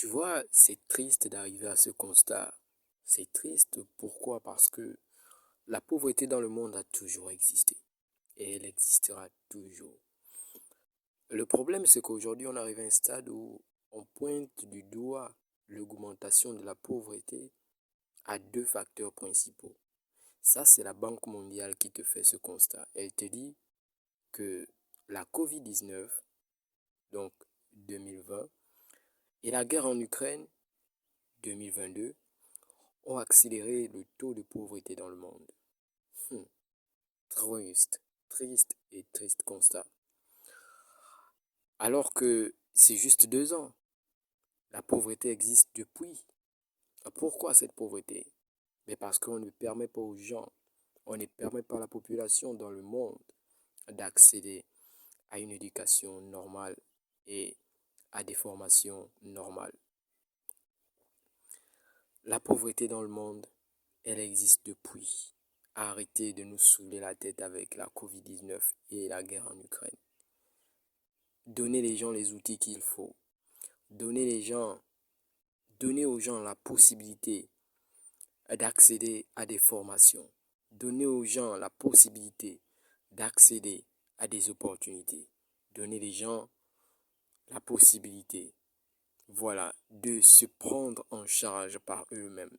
Tu vois, c'est triste d'arriver à ce constat. C'est triste, pourquoi? Parce que la pauvreté dans le monde a toujours existé et elle existera toujours. Le problème, c'est qu'aujourd'hui, on arrive à un stade où on pointe du doigt l'augmentation de la pauvreté à deux facteurs principaux. Ça, c'est la Banque mondiale qui te fait ce constat. Elle te dit que la COVID-19, donc 2020, et la guerre en Ukraine, 2022, ont accéléré le taux de pauvreté dans le monde. Hmm, Triste, triste et triste constat. Alors que c'est juste 2 ans, la pauvreté existe depuis. Pourquoi cette pauvreté? Mais parce qu'on ne permet pas aux gens, on ne permet pas à la population dans le monde d'accéder à une éducation normale et à des formations normales. La pauvreté dans le monde, elle existe depuis. Arrêtez de nous saouler la tête avec la COVID-19 et la guerre en Ukraine. Donnez les gens les outils qu'il faut. Donnez les gens, donnez aux gens la possibilité d'accéder à des formations. Donnez aux gens la possibilité d'accéder à des opportunités. Donnez les gens la possibilité, voilà, de se prendre en charge par eux-mêmes.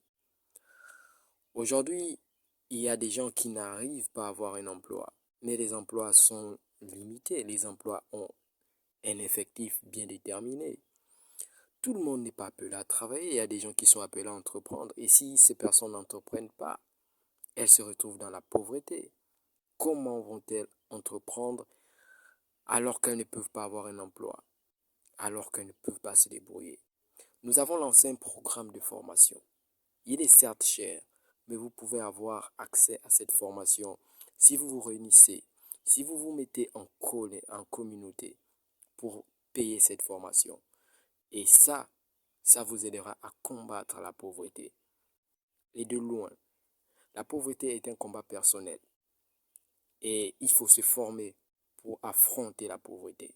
Aujourd'hui, il y a des gens qui n'arrivent pas à avoir un emploi, mais les emplois sont limités. Les emplois ont un effectif bien déterminé. Tout le monde n'est pas appelé à travailler. Il y a des gens qui sont appelés à entreprendre. Et si ces personnes n'entreprennent pas, elles se retrouvent dans la pauvreté. Comment vont-elles entreprendre alors qu'elles ne peuvent pas avoir un emploi, alors qu'elles ne peuvent pas se débrouiller? Nous avons lancé un programme de formation. Il est certes cher, mais vous pouvez avoir accès à cette formation si vous vous réunissez, si vous vous mettez en communauté pour payer cette formation. Et ça vous aidera à combattre la pauvreté. Et de loin, la pauvreté est un combat personnel. Et il faut se former pour affronter la pauvreté.